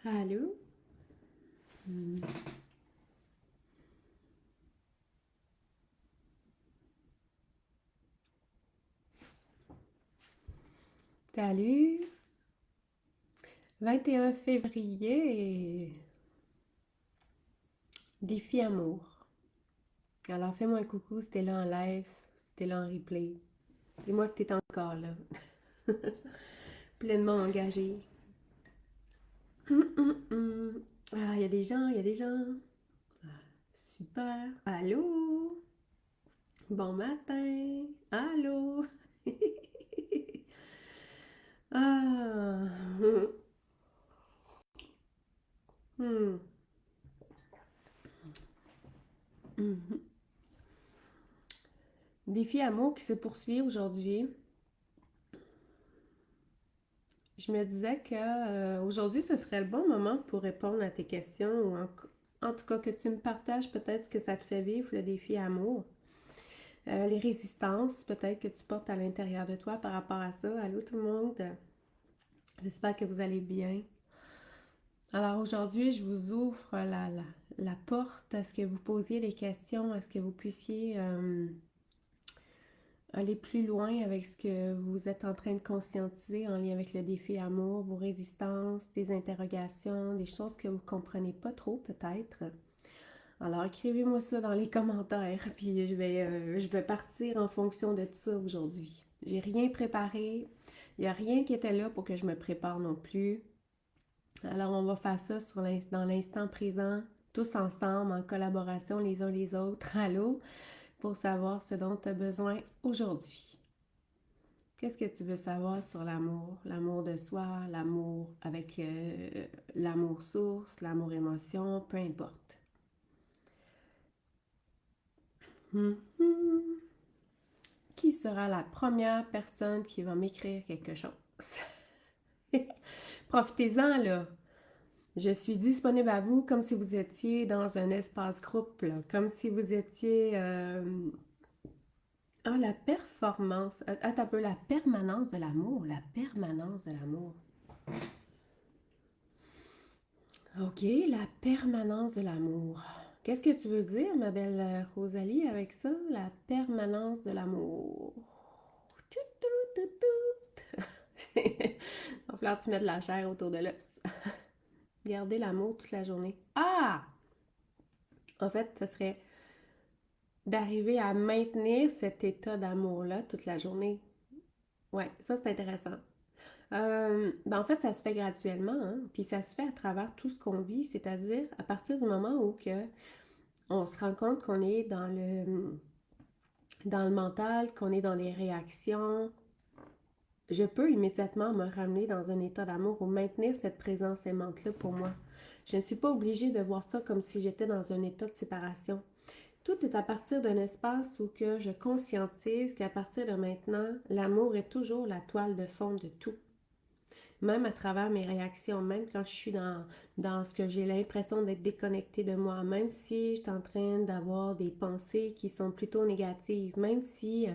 Allô? Hmm. Salut! 21 février, défi amour. Alors fais-moi un coucou si t'es là en live, si t'es là en replay. Dis-moi que t'es encore là. Pleinement engagé. Hum. Ah, il y a des gens, il y a des gens. Super. Allô? Bon matin. Allô? Ah. Hmm. Mhm. Défi amour qui se poursuit aujourd'hui. Je me disais que aujourd'hui, ce serait le bon moment pour répondre à tes questions ou en tout cas que tu me partages peut-être ce que ça te fait vivre le défi amour. Les résistances peut-être que tu portes à l'intérieur de toi par rapport à ça. Allô tout le monde, j'espère que vous allez bien. Alors aujourd'hui, je vous ouvre la porte à ce que vous posiez des questions, à ce que vous puissiez aller plus loin avec ce que vous êtes en train de conscientiser en lien avec le défi amour, vos résistances, des interrogations, des choses que vous ne comprenez pas trop peut-être. Alors écrivez-moi ça dans les commentaires, puis je vais partir en fonction de ça aujourd'hui. J'ai rien préparé, il n'y a rien qui était là pour que je me prépare non plus. Alors on va faire ça dans l'instant présent, tous ensemble, en collaboration les uns les autres, allô, pour savoir ce dont tu as besoin aujourd'hui. Qu'est-ce que tu veux savoir sur l'amour? L'amour de soi, l'amour avec l'amour source, l'amour émotion, peu importe. Mhm. Qui sera la première personne qui va m'écrire quelque chose? Profitez-en, là. Je suis disponible à vous comme si vous étiez dans un espace groupe, là. Comme si vous étiez... Ah, la performance. Attends un peu, la permanence de l'amour. La permanence de l'amour. Ok, la permanence de l'amour. Qu'est-ce que tu veux dire, ma belle Rosalie, avec ça? La permanence de l'amour. Tout, tout, tout. Il va falloir que tu mettes de la chair autour de l'os. Garder l'amour toute la journée. Ah! En fait, ce serait d'arriver à maintenir cet état d'amour-là toute la journée. Ouais, ça c'est intéressant. En fait, ça se fait graduellement, hein, puis ça se fait à travers tout ce qu'on vit, c'est-à-dire à partir du moment où on se rend compte qu'on est dans le mental, qu'on est dans les réactions, je peux immédiatement me ramener dans un état d'amour ou maintenir cette présence aimante-là pour moi. Je ne suis pas obligée de voir ça comme si j'étais dans un état de séparation. Tout est à partir d'un espace où que je conscientise qu'à partir de maintenant, l'amour est toujours la toile de fond de tout. Même à travers mes réactions, même quand je suis dans ce que j'ai l'impression d'être déconnectée de moi, même si je suis en train d'avoir des pensées qui sont plutôt négatives, même si,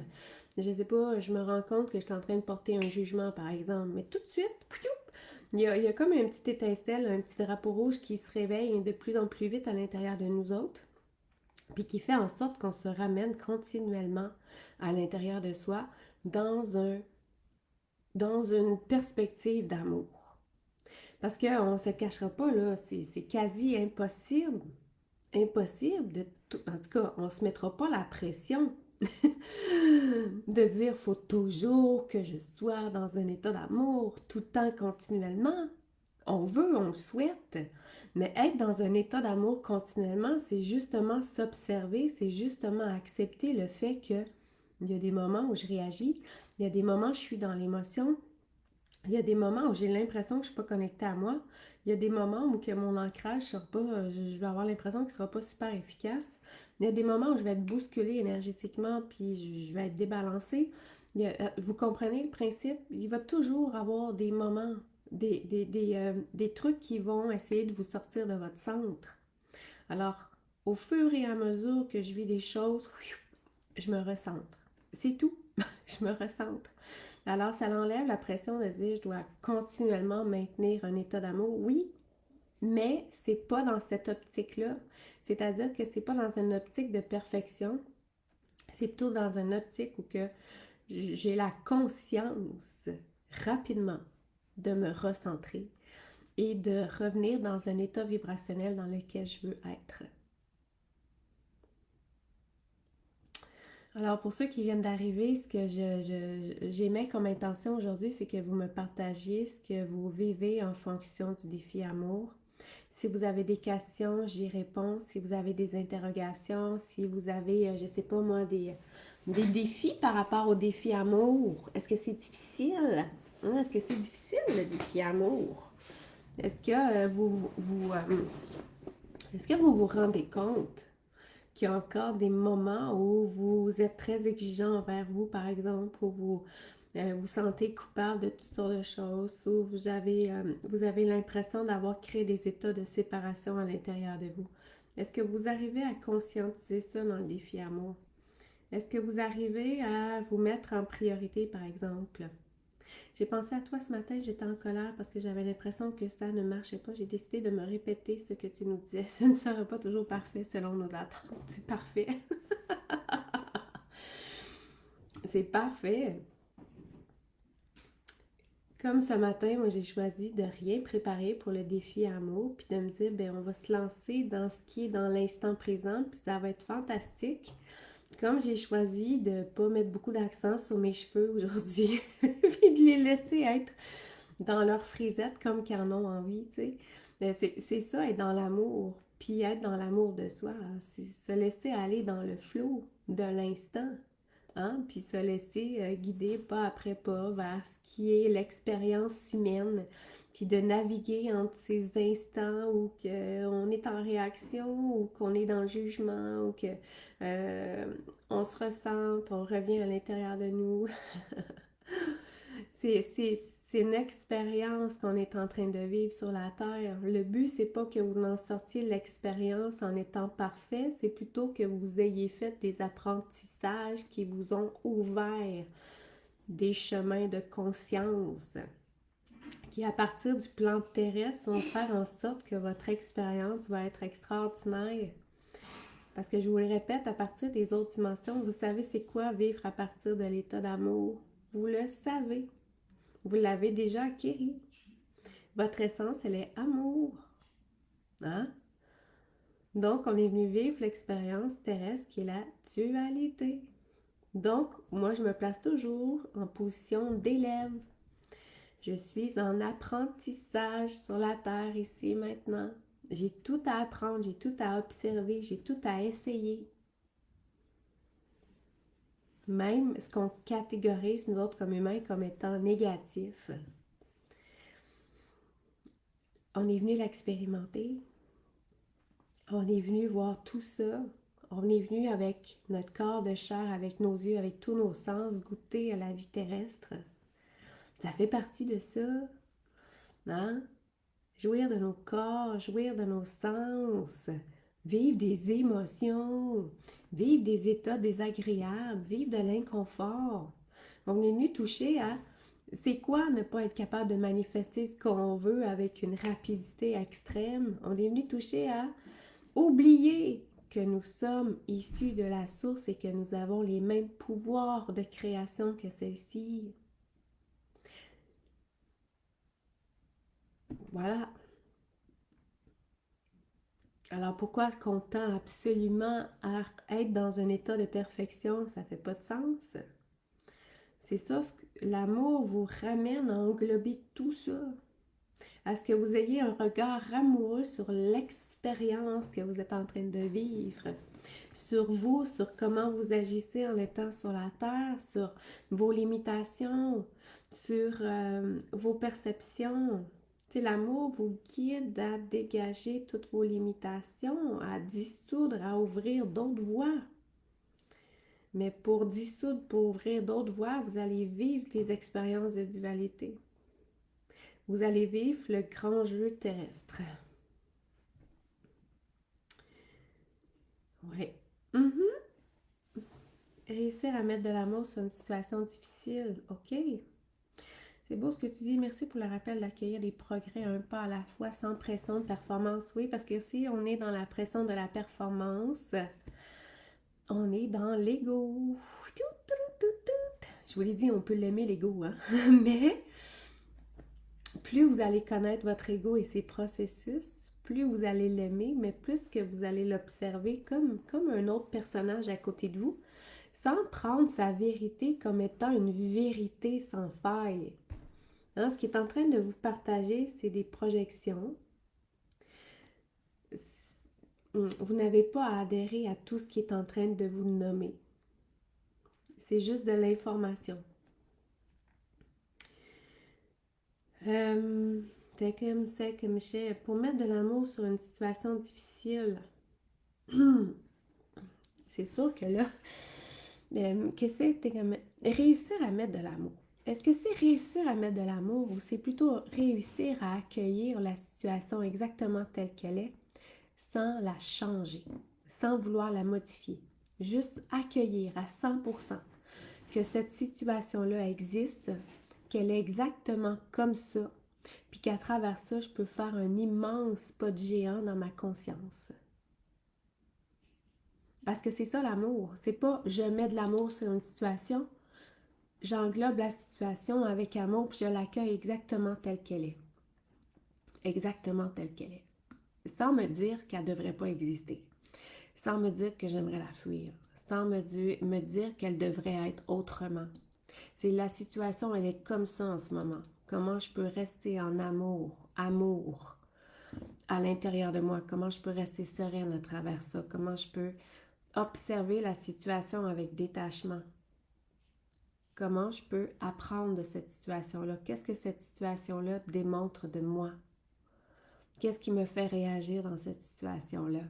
je sais pas, je me rends compte que je suis en train de porter un jugement, par exemple, mais tout de suite, il y a comme un petit étincelle, un petit drapeau rouge qui se réveille de plus en plus vite à l'intérieur de nous autres, puis qui fait en sorte qu'on se ramène continuellement à l'intérieur de soi dans dans une perspective d'amour. Parce qu'on ne se cachera pas, là, c'est quasi impossible, impossible de tout, en tout cas, on ne se mettra pas la pression de dire faut toujours que je sois dans un état d'amour tout le temps continuellement. On veut, on le souhaite, mais être dans un état d'amour continuellement, c'est justement s'observer, c'est justement accepter le fait que il y a des moments où je réagis, il y a des moments où je suis dans l'émotion, il y a des moments où j'ai l'impression que je ne suis pas connectée à moi. Il y a des moments où que mon ancrage sera pas, je vais avoir l'impression qu'il ne sera pas super efficace. Il y a des moments où je vais être bousculée énergétiquement puis je vais être débalancée. Vous comprenez le principe? Il va toujours avoir des moments, des trucs qui vont essayer de vous sortir de votre centre. Alors, au fur et à mesure que je vis des choses, je me recentre. C'est tout. Je me recentre. Alors, ça l'enlève la pression de dire je dois continuellement maintenir un état d'amour. Oui, Mais c'est pas dans cette optique-là. C'est-à-dire que c'est pas dans une optique de perfection, c'est plutôt dans une optique où que j'ai la conscience rapidement de me recentrer et de revenir dans un état vibrationnel dans lequel je veux être. Alors, pour ceux qui viennent d'arriver, ce que j'émets comme intention aujourd'hui, c'est que vous me partagiez ce que vous vivez en fonction du défi amour. Si vous avez des questions, j'y réponds. Si vous avez des interrogations, si vous avez, je sais pas moi, des défis par rapport au défi amour, est-ce que c'est difficile? Hein? Est-ce que c'est difficile le défi amour? Est-ce que est-ce que vous vous rendez compte qu'il y a encore des moments où vous êtes très exigeant envers vous, par exemple, où vous sentez coupable de toutes sortes de choses, où vous avez l'impression d'avoir créé des états de séparation à l'intérieur de vous. Est-ce que vous arrivez à conscientiser ça dans le défi amour? Est-ce que vous arrivez à vous mettre en priorité, par exemple? J'ai pensé à toi ce matin, j'étais en colère parce que j'avais l'impression que ça ne marchait pas. J'ai décidé de me répéter ce que tu nous disais. Ce ne sera pas toujours parfait selon nos attentes. C'est parfait. C'est parfait. Comme ce matin, moi j'ai choisi de rien préparer pour le défi amour, puis de me dire, ben on va se lancer dans ce qui est dans l'instant présent, puis ça va être fantastique. Comme j'ai choisi de ne pas mettre beaucoup d'accent sur mes cheveux aujourd'hui, puis de les laisser être dans leur frisette comme qu'ils en ont envie, tu sais. C'est ça, être dans l'amour, puis être dans l'amour de soi, c'est se laisser aller dans le flot de l'instant, hein, puis se laisser guider pas après pas vers ce qui est l'expérience humaine, puis de naviguer entre ces instants où on est en réaction, ou qu'on est dans le jugement, ou que on se ressente, on revient à l'intérieur de nous. C'est une expérience qu'on est en train de vivre sur la Terre. Le but, c'est pas que vous en sortiez l'expérience en étant parfait, c'est plutôt que vous ayez fait des apprentissages qui vous ont ouvert des chemins de conscience qui, à partir du plan terrestre, vont faire en sorte que votre expérience va être extraordinaire. Parce que je vous le répète, à partir des autres dimensions, vous savez c'est quoi vivre à partir de l'état d'amour. Vous le savez. Vous l'avez déjà acquis. Votre essence, elle est amour. Hein? Donc, on est venu vivre l'expérience terrestre qui est la dualité. Donc, moi, je me place toujours en position d'élève. Je suis en apprentissage sur la Terre ici et maintenant. J'ai tout à apprendre, j'ai tout à observer, j'ai tout à essayer. Même ce qu'on catégorise, nous autres, comme humains, comme étant négatif. On est venu l'expérimenter. On est venu voir tout ça. On est venu avec notre corps de chair, avec nos yeux, avec tous nos sens, goûter à la vie terrestre. Ça fait partie de ça, hein? Jouir de nos corps, jouir de nos sens, vivre des émotions, vivre des états désagréables, vivre de l'inconfort. On est venu toucher à c'est quoi ne pas être capable de manifester ce qu'on veut avec une rapidité extrême. On est venu toucher à oublier que nous sommes issus de la source et que nous avons les mêmes pouvoirs de création que celle-ci. Voilà. Alors pourquoi qu'on tend absolument à être dans un état de perfection? Ça fait pas de sens. C'est ça, l'amour vous ramène à englober tout ça. À ce que vous ayez un regard amoureux sur l'expérience que vous êtes en train de vivre, sur vous, sur comment vous agissez en étant sur la Terre, sur vos limitations, sur vos perceptions. Tu sais, l'amour vous guide à dégager toutes vos limitations, à dissoudre, à ouvrir d'autres voies. Mais pour dissoudre, pour ouvrir d'autres voies, vous allez vivre des expériences de dualité. Vous allez vivre le grand jeu terrestre. Oui. Réussir à mettre de l'amour sur une situation difficile, ok. C'est beau ce que tu dis. Merci pour le rappel d'accueillir les progrès un pas à la fois sans pression de performance. Oui, parce que si on est dans la pression de la performance, on est dans l'ego. Je vous l'ai dit, on peut l'aimer l'ego, hein? Mais plus vous allez connaître votre ego et ses processus, plus vous allez l'aimer, mais plus que vous allez l'observer comme un autre personnage à côté de vous, sans prendre sa vérité comme étant une vérité sans faille. Hein, ce qui est en train de vous partager, c'est des projections. Vous n'avez pas à adhérer à tout ce qui est en train de vous nommer. C'est juste de l'information. Pour mettre de l'amour sur une situation difficile, c'est sûr que là, réussir à mettre de l'amour. Est-ce que c'est réussir à mettre de l'amour ou c'est plutôt réussir à accueillir la situation exactement telle qu'elle est sans la changer, sans vouloir la modifier? Juste accueillir à 100% que cette situation-là existe, qu'elle est exactement comme ça, puis qu'à travers ça, je peux faire un immense pas de géant dans ma conscience. Parce que c'est ça l'amour. C'est pas je mets de l'amour sur une situation, j'englobe la situation avec amour puis je l'accueille exactement telle qu'elle est. Exactement telle qu'elle est. Sans me dire qu'elle ne devrait pas exister. Sans me dire que j'aimerais la fuir. Sans me dire qu'elle devrait être autrement. C'est la situation, elle est comme ça en ce moment. Comment je peux rester en amour, à l'intérieur de moi? Comment je peux rester sereine à travers ça? Comment je peux observer la situation avec détachement? Comment je peux apprendre de cette situation-là? Qu'est-ce que cette situation-là démontre de moi? Qu'est-ce qui me fait réagir dans cette situation-là?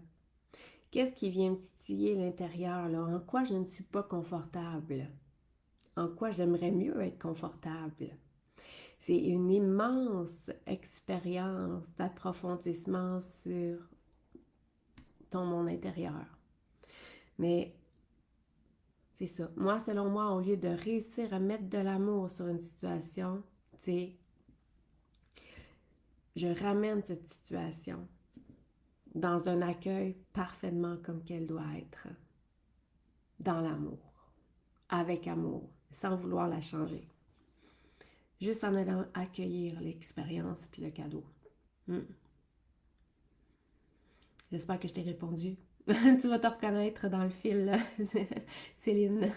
Qu'est-ce qui vient me titiller l'intérieur, là? En quoi je ne suis pas confortable? En quoi j'aimerais mieux être confortable? C'est une immense expérience d'approfondissement sur ton monde intérieur. Mais c'est ça. Moi, selon moi, au lieu de réussir à mettre de l'amour sur une situation, c'est je ramène cette situation dans un accueil parfaitement comme qu'elle doit être, dans l'amour, avec amour, sans vouloir la changer. Juste en allant accueillir l'expérience puis le cadeau. J'espère que je t'ai répondu. Tu vas te reconnaître dans le fil, là. Céline.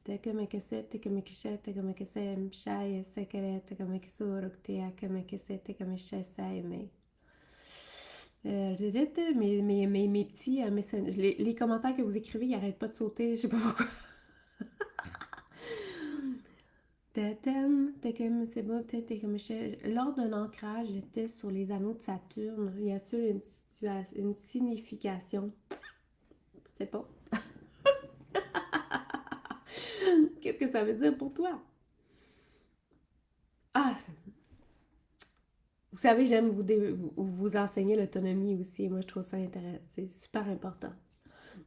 Te me que se, te que me que se, te que me que se, mshai, sekere, te que me que suruk, te que me que se, te que me che, mais. Mes petits messages, les commentaires que vous écrivez, ils n'arrêtent pas de sauter, je sais pas pourquoi. C'est bon, lors d'un ancrage, j'étais sur les anneaux de Saturne. Y a-t-il une signification? Je sais pas. Qu'est-ce que ça veut dire pour toi? Ah, vous savez, j'aime vous enseigner l'autonomie aussi. Moi, je trouve ça intéressant. C'est super important.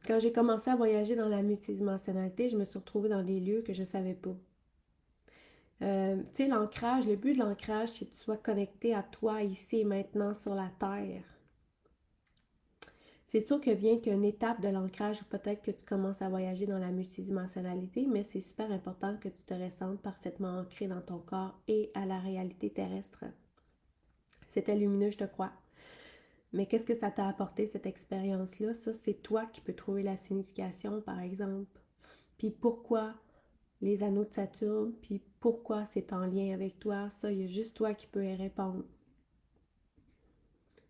Quand j'ai commencé à voyager dans la multidimensionnalité, je me suis retrouvée dans des lieux que je ne savais pas. Tu sais, l'ancrage, le but de l'ancrage, c'est que tu sois connecté à toi ici et maintenant sur la Terre. C'est sûr que vient qu'une étape de l'ancrage, ou peut-être que tu commences à voyager dans la multidimensionnalité, mais c'est super important que tu te ressentes parfaitement ancré dans ton corps et à la réalité terrestre. C'était lumineux, je te crois. Mais qu'est-ce que ça t'a apporté, cette expérience-là? Ça, c'est toi qui peux trouver la signification, par exemple. Puis pourquoi les anneaux de Saturne, puis pourquoi c'est en lien avec toi, ça, il y a juste toi qui peux y répondre.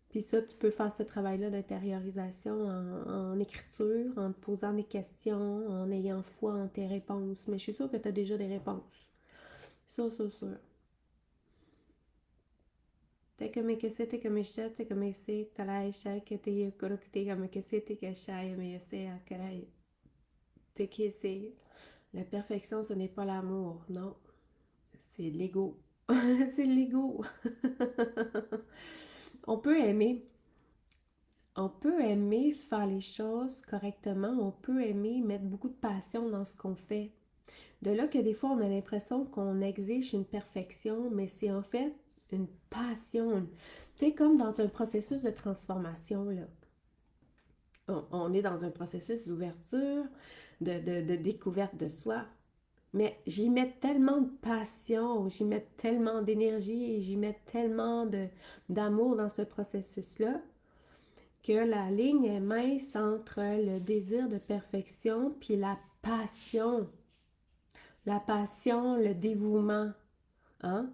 Puis ça, tu peux faire ce travail-là d'intériorisation en écriture, en te posant des questions, en ayant foi en tes réponses. Mais je suis sûre que tu as déjà des réponses. Sûr. Te comme que c'est, te comme je te comme c'est, kalai shai que te yukuru que te comme que c'est, te que shai mais c'est à kalai. Te que c'est. La perfection, ce n'est pas l'amour, non. C'est de l'ego. C'est de l'ego. On peut aimer On peut aimer faire les choses correctement, on peut aimer mettre beaucoup de passion dans ce qu'on fait. De là que des fois, on a l'impression qu'on exige une perfection, mais c'est en fait une passion. Tu sais, comme dans un processus de transformation, là. On est dans un processus d'ouverture, de découverte de soi. Mais j'y mets tellement de passion, j'y mets tellement d'énergie, j'y mets tellement d'amour dans ce processus-là que la ligne est mince entre le désir de perfection puis la passion. La passion, le dévouement. Hein?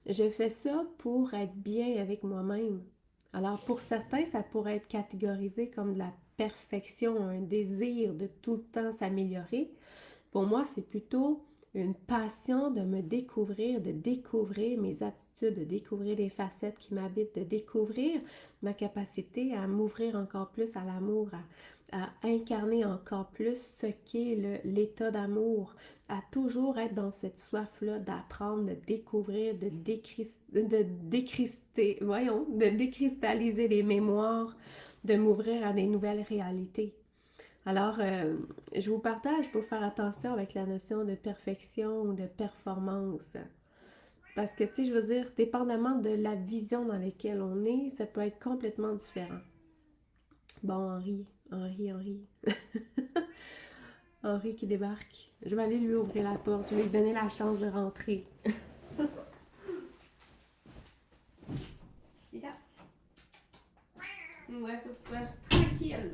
Je fais ça pour être bien avec moi-même. Alors pour certains, ça pourrait être catégorisé comme de la perfection, un désir de tout le temps s'améliorer. Pour moi, c'est plutôt une passion de me découvrir, de découvrir mes aptitudes, de découvrir les facettes qui m'habitent, de découvrir ma capacité à m'ouvrir encore plus à l'amour, à incarner encore plus ce qu'est l'état d'amour, à toujours être dans cette soif-là d'apprendre, de découvrir, de décristalliser les mémoires, de m'ouvrir à des nouvelles réalités. Alors, je vous partage pour faire attention avec la notion de perfection ou de performance. Parce que, tu sais, je veux dire, dépendamment de la vision dans laquelle on est, ça peut être complètement différent. Bon, Henri. Henri qui débarque. Je vais aller lui ouvrir la porte. Je vais lui donner la chance de rentrer. Là. Ouais, faut que tu sois tranquille.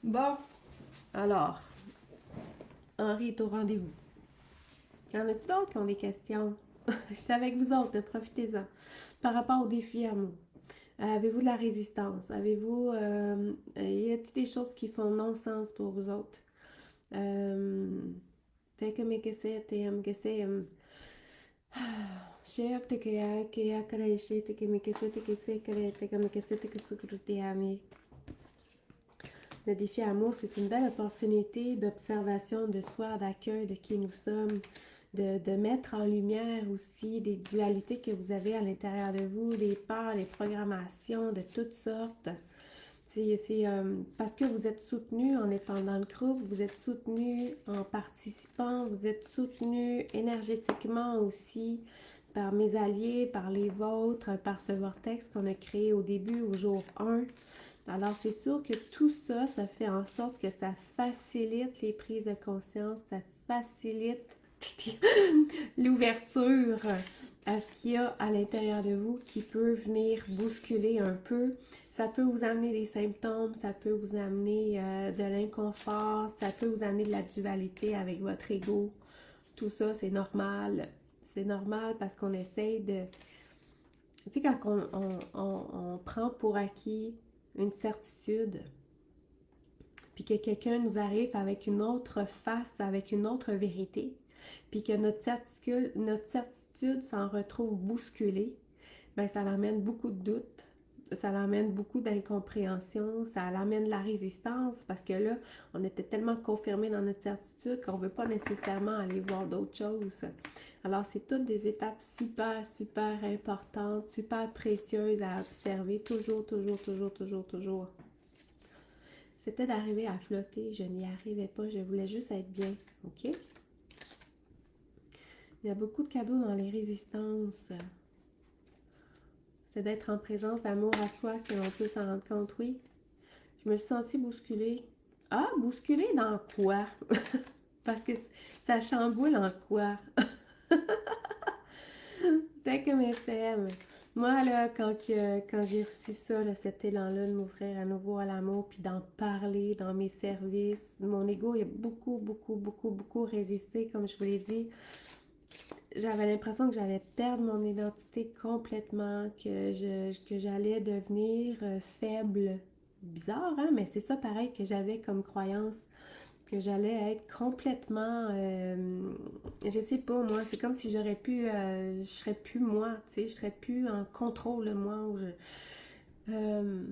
Bon, alors, Henri est au rendez-vous. Y en a-t-il d'autres qui ont des questions? Je suis avec vous autres, profitez-en. Par rapport au défi amour, avez-vous de la résistance? Avez-vous... y a-t-il des choses qui font non-sens pour vous autres? Te que me que se, te am que se... Shea te que a kareishe, te que me que se kare, te que me que se te que sukrute ami. Le défi amour, c'est une belle opportunité d'observation de soi, d'accueil de qui nous sommes, de mettre en lumière aussi des dualités que vous avez à l'intérieur de vous, des peurs, des programmations de toutes sortes. C'est parce que vous êtes soutenu en étant dans le groupe, vous êtes soutenu en participant, vous êtes soutenu énergétiquement aussi par mes alliés, par les vôtres, par ce vortex qu'on a créé au début, au jour 1. Alors, c'est sûr que tout ça, ça fait en sorte que ça facilite les prises de conscience, ça facilite l'ouverture à ce qu'il y a à l'intérieur de vous qui peut venir bousculer un peu. Ça peut vous amener des symptômes, ça peut vous amener de l'inconfort, ça peut vous amener de la dualité avec votre ego. Tout ça, c'est normal. C'est normal parce qu'on essaye de... Tu sais, quand on prend pour acquis une certitude, puis que quelqu'un nous arrive avec une autre face, avec une autre vérité, puis que notre certitude s'en retrouve bousculée, ben ça l'amène beaucoup de doutes, ça l'amène beaucoup d'incompréhension, ça l'amène de la résistance, parce que là, on était tellement confirmé dans notre certitude qu'on ne veut pas nécessairement aller voir d'autres choses. Alors, c'est toutes des étapes super, super importantes, super précieuses à observer, toujours, toujours, toujours, toujours, toujours. C'était d'arriver à flotter, je n'y arrivais pas, je voulais juste être bien, ok? Il y a beaucoup de cadeaux dans les résistances. C'est d'être en présence d'amour à soi que l'on peut s'en rendre compte, oui. Je me suis sentie bousculée. Ah, bousculée dans quoi? Parce que ça chamboule en quoi? Dès que mes sèmes. Moi, là, quand j'ai reçu ça, là, cet élan-là de m'ouvrir à nouveau à l'amour, puis d'en parler dans mes services, mon ego a beaucoup, beaucoup, beaucoup, beaucoup résisté, comme je vous l'ai dit. J'avais l'impression que j'allais perdre mon identité complètement, que j'allais devenir faible. Bizarre, hein? Mais c'est ça pareil que j'avais comme croyance, que j'allais être complètement... je sais pas, moi, c'est comme si je serais plus moi, tu sais, je serais plus en contrôle de moi. Euh,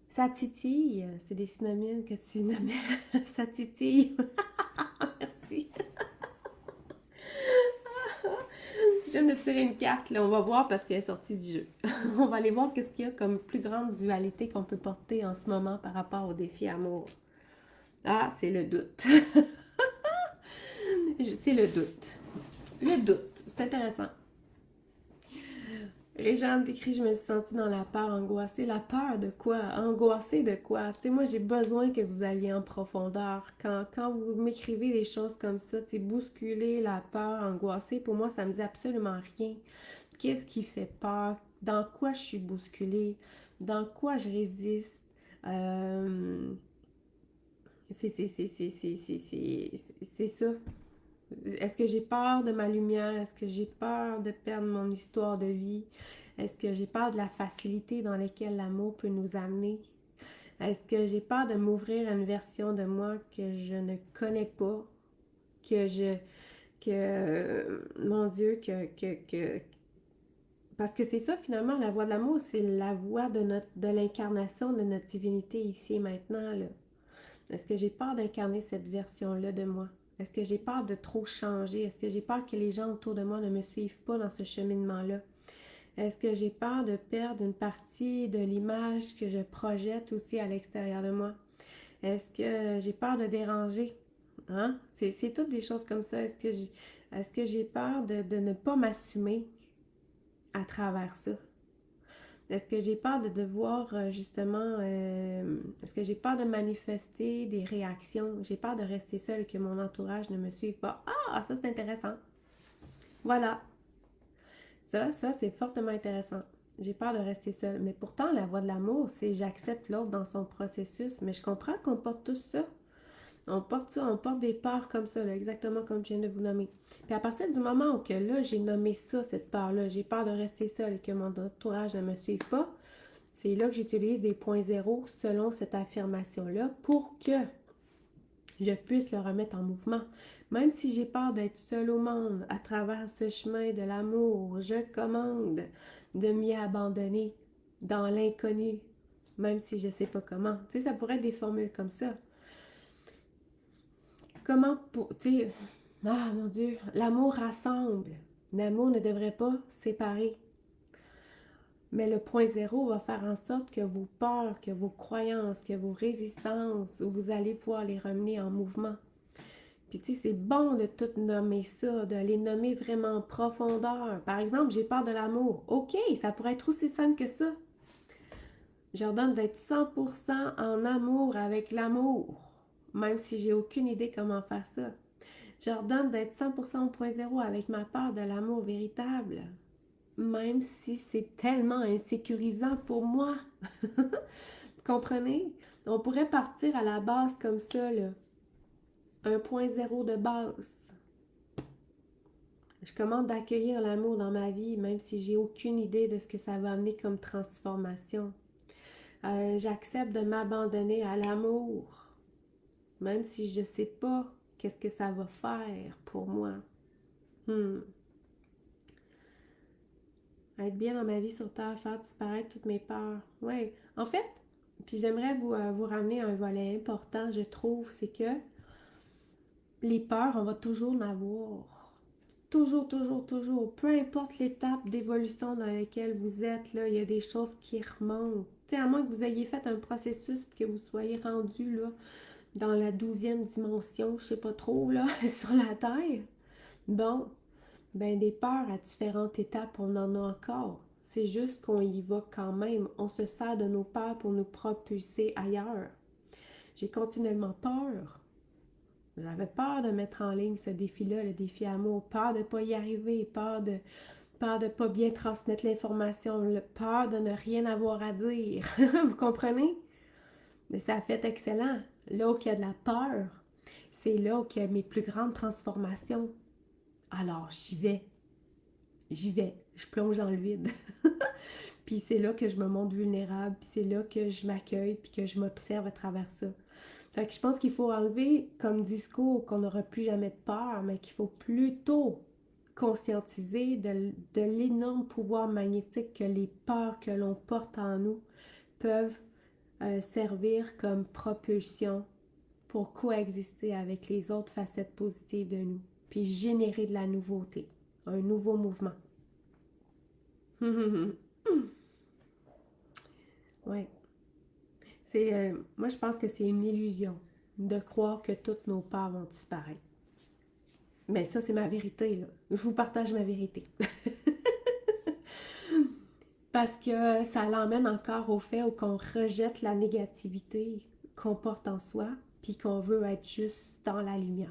ça titille, c'est des synonymes que tu nommais. Ça titille. Merci. viens de tirer une carte, là, on va voir parce qu'elle est sortie du jeu. On va aller voir qu'est-ce qu'il y a comme plus grande dualité qu'on peut porter en ce moment par rapport au défi amour. Ah, c'est le doute. C'est le doute. Le doute, c'est intéressant. Réjeanne t'écrit, je me suis sentie dans la peur, angoissée. La peur de quoi? Angoissée de quoi? Tu sais, moi, j'ai besoin que vous alliez en profondeur. Quand vous m'écrivez des choses comme ça, tu sais, bousculer la peur, angoissée, pour moi, ça me dit absolument rien. Qu'est-ce qui fait peur? Dans quoi je suis bousculée? Dans quoi je résiste? Euh, c'est ça. Est-ce que j'ai peur de ma lumière? Est-ce que j'ai peur de perdre mon histoire de vie? Est-ce que j'ai peur de la facilité dans laquelle l'amour peut nous amener? Est-ce que j'ai peur de m'ouvrir à une version de moi que je ne connais pas? Mon Dieu, parce que c'est ça finalement, la voie de l'amour, c'est la voie de l'incarnation de notre divinité ici et maintenant, là. Est-ce que j'ai peur d'incarner cette version-là de moi? Est-ce que j'ai peur de trop changer? Est-ce que j'ai peur que les gens autour de moi ne me suivent pas dans ce cheminement-là? Est-ce que j'ai peur de perdre une partie de l'image que je projette aussi à l'extérieur de moi? Est-ce que j'ai peur de déranger? Hein? C'est toutes des choses comme ça. Est-ce que j'ai peur de ne pas m'assumer à travers ça? Est-ce que j'ai peur de devoir est-ce que j'ai peur de manifester des réactions? J'ai peur de rester seule et que mon entourage ne me suive pas. Ah, ça c'est intéressant. Voilà. Ça c'est fortement intéressant. J'ai peur de rester seule. Mais pourtant, la voie de l'amour, c'est j'accepte l'autre dans son processus. Mais je comprends qu'on porte tous ça. On porte ça, on porte des peurs comme ça, là, exactement comme je viens de vous nommer. Puis à partir du moment où que là, j'ai nommé ça, cette peur-là, j'ai peur de rester seule et que mon entourage ne me suive pas, c'est là que j'utilise des points zéro selon cette affirmation-là pour que je puisse le remettre en mouvement. Même si j'ai peur d'être seule au monde à travers ce chemin de l'amour, je commande de m'y abandonner dans l'inconnu, même si je ne sais pas comment. Tu sais, ça pourrait être des formules comme ça. Comment pour, tu sais, ah mon Dieu, l'amour rassemble. L'amour ne devrait pas séparer. Mais le point zéro va faire en sorte que vos peurs, que vos croyances, que vos résistances, vous allez pouvoir les ramener en mouvement. Puis tu sais, c'est bon de tout nommer ça, de les nommer vraiment en profondeur. Par exemple, j'ai peur de l'amour. OK, ça pourrait être aussi simple que ça. J'ordonne d'être 100% en amour avec l'amour, même si j'ai aucune idée comment faire ça. J'ordonne d'être 100% au point zéro avec ma peur de l'amour véritable, même si c'est tellement insécurisant pour moi. Vous comprenez? On pourrait partir à la base comme ça, là. Un point zéro de base. Je commande d'accueillir l'amour dans ma vie, même si j'ai aucune idée de ce que ça va amener comme transformation. J'accepte de m'abandonner à l'amour, même si je ne sais pas qu'est-ce que ça va faire pour moi. Être bien dans ma vie sur Terre, faire disparaître toutes mes peurs. Oui, en fait, puis j'aimerais vous ramener à un volet important, je trouve, c'est que les peurs, on va toujours en avoir. Toujours, toujours, toujours. Peu importe l'étape d'évolution dans laquelle vous êtes, là, il y a des choses qui remontent. Tu sais, à moins que vous ayez fait un processus et que vous soyez rendu là, dans la 12e dimension, je sais pas trop, là, sur la Terre. Bon, ben des peurs à différentes étapes, on en a encore. C'est juste qu'on y va quand même. On se sert de nos peurs pour nous propulser ailleurs. J'ai continuellement peur. J'avais peur de mettre en ligne ce défi-là, le défi amour. Peur de ne pas y arriver, peur de pas bien transmettre l'information, peur de ne rien avoir à dire. Vous comprenez? Mais ça fait excellent. Là où il y a de la peur, c'est là où il y a mes plus grandes transformations. Alors, j'y vais. J'y vais. Je plonge dans le vide. Puis c'est là que je me montre vulnérable, puis c'est là que je m'accueille, puis que je m'observe à travers ça. Fait que je pense qu'il faut enlever comme discours qu'on n'aura plus jamais de peur, mais qu'il faut plutôt conscientiser de l'énorme pouvoir magnétique que les peurs que l'on porte en nous peuvent servir comme propulsion pour coexister avec les autres facettes positives de nous, puis générer de la nouveauté. un nouveau mouvement. Ouais. Moi, je pense que c'est une illusion de croire que toutes nos peurs vont disparaître. Mais ça, c'est ma vérité, là. Je vous partage ma vérité. Parce que ça l'emmène encore au fait où qu'on rejette la négativité qu'on porte en soi, puis qu'on veut être juste dans la lumière.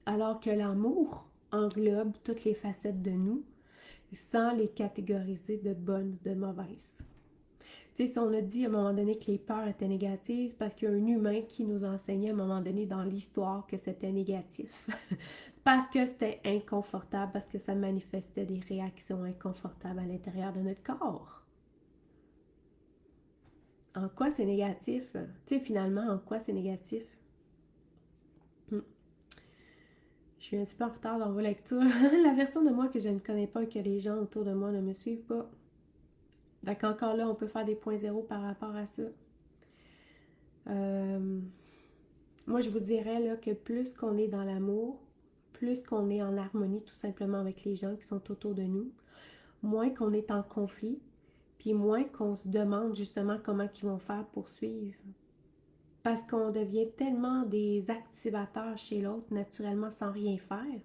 Alors que l'amour englobe toutes les facettes de nous, sans les catégoriser de bonnes, de mauvaises. Tu sais, si on a dit à un moment donné que les peurs étaient négatives, parce qu'il y a un humain qui nous enseignait à un moment donné dans l'histoire que c'était négatif. Parce que c'était inconfortable, parce que ça manifestait des réactions inconfortables à l'intérieur de notre corps. En quoi c'est négatif? Tu sais, finalement, en quoi c'est négatif? Hmm. Je suis un petit peu en retard dans vos lectures. La version de moi que je ne connais pas et que les gens autour de moi ne me suivent pas. Donc encore là, on peut faire des points zéro par rapport à ça. Moi, je vous dirais là, que plus qu'on est dans l'amour, plus qu'on est en harmonie tout simplement avec les gens qui sont autour de nous, moins qu'on est en conflit, puis moins qu'on se demande justement comment ils vont faire pour suivre. Parce qu'on devient tellement des activateurs chez l'autre, naturellement sans rien faire,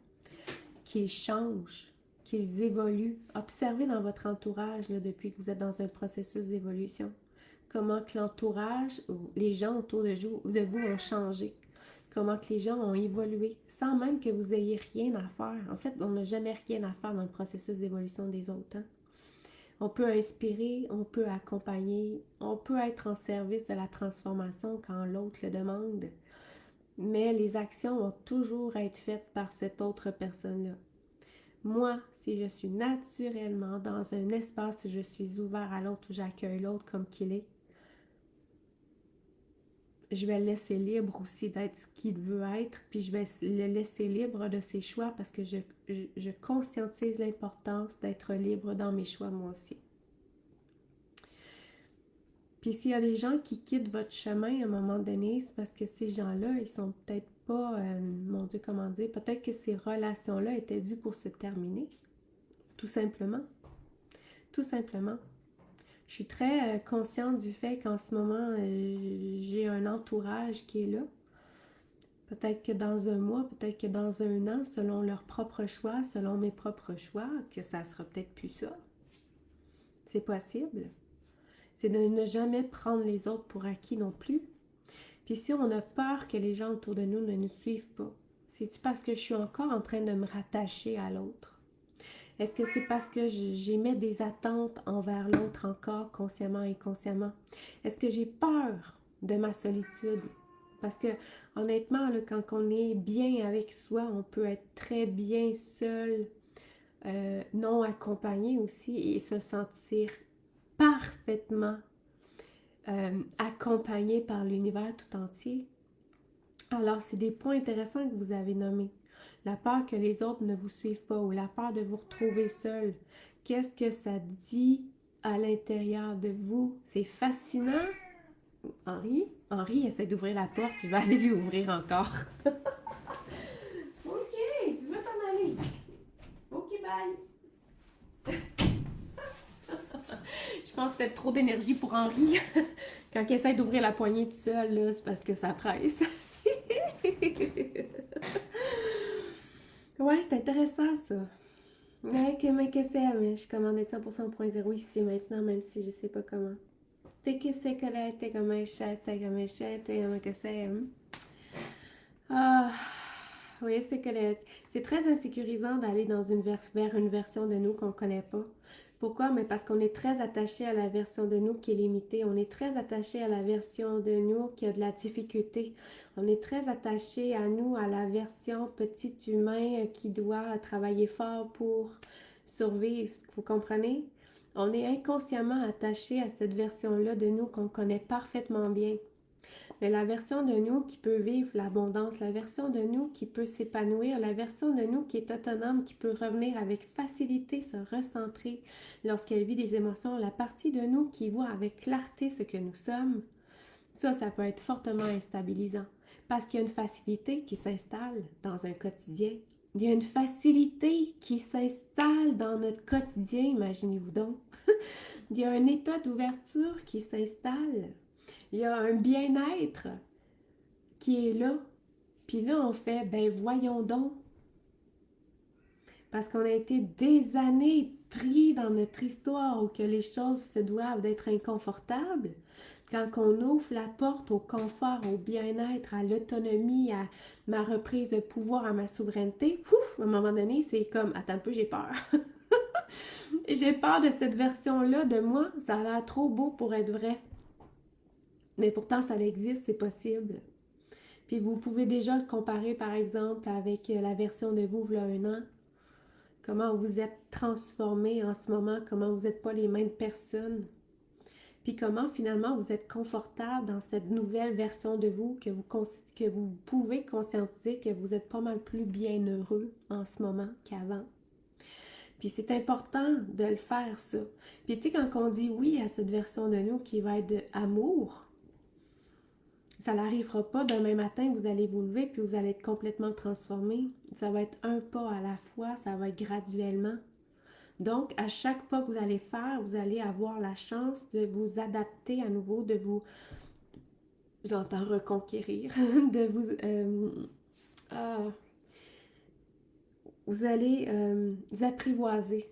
qu'ils changent, qu'ils évoluent. Observez dans votre entourage là, depuis que vous êtes dans un processus d'évolution. Comment que l'entourage, les gens autour de vous ont changé. Comment que les gens ont évolué, sans même que vous ayez rien à faire. En fait, on n'a jamais rien à faire dans le processus d'évolution des autres. Hein? On peut inspirer, on peut accompagner, on peut être en service de la transformation quand l'autre le demande. Mais les actions vont toujours être faites par cette autre personne-là. Moi, si je suis naturellement dans un espace où je suis ouvert à l'autre, où j'accueille l'autre comme qu'il est, je vais le laisser libre aussi d'être ce qu'il veut être, puis je vais le laisser libre de ses choix parce que je conscientise l'importance d'être libre dans mes choix moi aussi. Puis s'il y a des gens qui quittent votre chemin à un moment donné, c'est parce que ces gens-là, ils sont peut-être pas, mon Dieu, comment dire, peut-être que ces relations-là étaient dues pour se terminer, tout simplement. Tout simplement. Je suis très consciente du fait qu'en ce moment, j'ai un entourage qui est là. Peut-être que dans un mois, peut-être que dans un an, selon leurs propres choix, selon mes propres choix, que ça sera peut-être plus ça. C'est possible. C'est de ne jamais prendre les autres pour acquis non plus. Puis si on a peur que les gens autour de nous ne nous suivent pas, c'est-tu parce que je suis encore en train de me rattacher à l'autre? Est-ce que c'est parce que j'émets des attentes envers l'autre encore, consciemment et inconsciemment? Est-ce que j'ai peur de ma solitude? Parce que honnêtement, là, quand on est bien avec soi, on peut être très bien seul, non accompagné aussi, et se sentir parfaitement accompagné par l'univers tout entier. Alors, c'est des points intéressants que vous avez nommés. La peur que les autres ne vous suivent pas ou la peur de vous retrouver seul. Qu'est-ce que ça dit à l'intérieur de vous? C'est fascinant. Henri essaie d'ouvrir la porte. Je vais aller lui ouvrir encore. Ok, tu veux t'en aller. Ok, bye. Je pense peut-être trop d'énergie pour Henri. Quand il essaie d'ouvrir la poignée tout seul, là, c'est parce que ça presse. Ouais, c'est intéressant ça. Mais que c'est, mais je commande 100% 1.0 ici maintenant, même si je sais pas comment. T'es que c'est que là, t'es comme un chat, t'es comme un chat, t'es comme que c'est. Ah, oui, c'est très insécurisant d'aller vers une version de nous qu'on connaît pas. Pourquoi? Mais parce qu'on est très attaché à la version de nous qui est limitée. On est très attaché à la version de nous qui a de la difficulté. On est très attaché à nous, à la version petit humain qui doit travailler fort pour survivre. Vous comprenez? On est inconsciemment attaché à cette version-là de nous qu'on connaît parfaitement bien. Mais la version de nous qui peut vivre l'abondance, la version de nous qui peut s'épanouir, la version de nous qui est autonome, qui peut revenir avec facilité, se recentrer lorsqu'elle vit des émotions, la partie de nous qui voit avec clarté ce que nous sommes, ça peut être fortement instabilisant parce qu'il y a une facilité qui s'installe dans un quotidien. Il y a une facilité qui s'installe dans notre quotidien, imaginez-vous donc. Il y a un état d'ouverture qui s'installe. Il y a un bien-être qui est là. Puis là, on fait, ben voyons donc. Parce qu'on a été des années pris dans notre histoire où que les choses se doivent d'être inconfortables. Quand on ouvre la porte au confort, au bien-être, à l'autonomie, à ma reprise de pouvoir, à ma souveraineté, ouf, à un moment donné, c'est comme, attends un peu, j'ai peur. J'ai peur de cette version-là de moi. Ça a l'air trop beau pour être vrai. Mais pourtant, ça existe, c'est possible. Puis vous pouvez déjà le comparer, par exemple, avec la version de vous, il y a un an. Comment vous êtes transformé en ce moment, comment vous n'êtes pas les mêmes personnes. Puis comment finalement vous êtes confortable dans cette nouvelle version de vous que vous pouvez conscientiser que vous êtes pas mal plus bienheureux en ce moment qu'avant. Puis c'est important de le faire, ça. Puis tu sais, quand on dit oui à cette version de nous qui va être de amour, ça n'arrivera pas demain matin, vous allez vous lever puis vous allez être complètement transformé. Ça va être un pas à la fois, ça va être graduellement. Donc, à chaque pas que vous allez faire, vous allez avoir la chance de vous adapter à nouveau, de vous, j'entends reconquérir, de vous, ah, vous allez vous apprivoiser.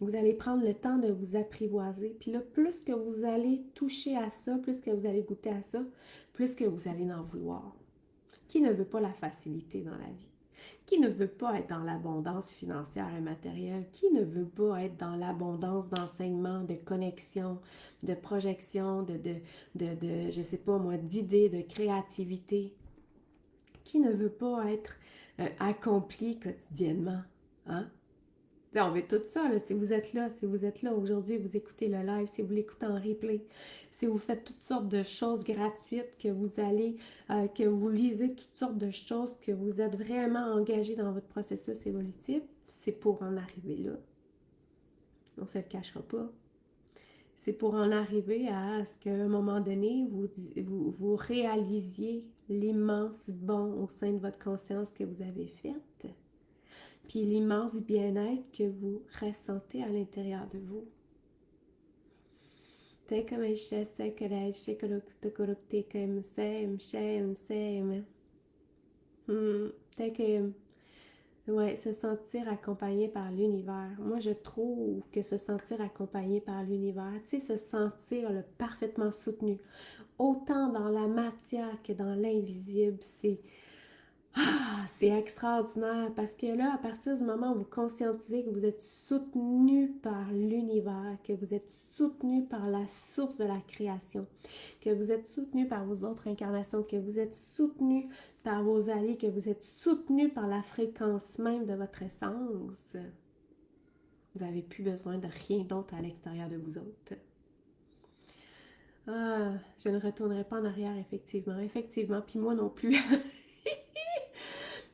Vous allez prendre le temps de vous apprivoiser. Puis là, plus que vous allez toucher à ça, plus que vous allez goûter à ça, plus que vous allez en vouloir. Qui ne veut pas la facilité dans la vie? Qui ne veut pas être dans l'abondance financière et matérielle? Qui ne veut pas être dans l'abondance d'enseignement, de connexion, de projection, je sais pas moi, d'idées, de créativité? Qui ne veut pas être accompli quotidiennement? Hein? On veut tout ça, là. Si vous êtes là aujourd'hui, vous écoutez le live, si vous l'écoutez en replay, si vous faites toutes sortes de choses gratuites, que vous lisez toutes sortes de choses, que vous êtes vraiment engagé dans votre processus évolutif, c'est pour en arriver là. On ne se le cachera pas. C'est pour en arriver à ce qu'à un moment donné, vous réalisiez l'immense bon au sein de votre conscience que vous avez fait. Puis l'immense bien-être que vous ressentez à l'intérieur de vous. Ouais, se sentir accompagné par l'univers. Moi, je trouve que se sentir accompagné par l'univers, tu sais, se sentir parfaitement soutenu, autant dans la matière que dans l'invisible, c'est extraordinaire parce que là, à partir du moment où vous conscientisez que vous êtes soutenu par l'univers, que vous êtes soutenu par la source de la création, que vous êtes soutenu par vos autres incarnations, que vous êtes soutenu par vos alliés, que vous êtes soutenu par la fréquence même de votre essence, vous n'avez plus besoin de rien d'autre à l'extérieur de vous autres. Ah, je ne retournerai pas en arrière, effectivement. Effectivement, puis moi non plus.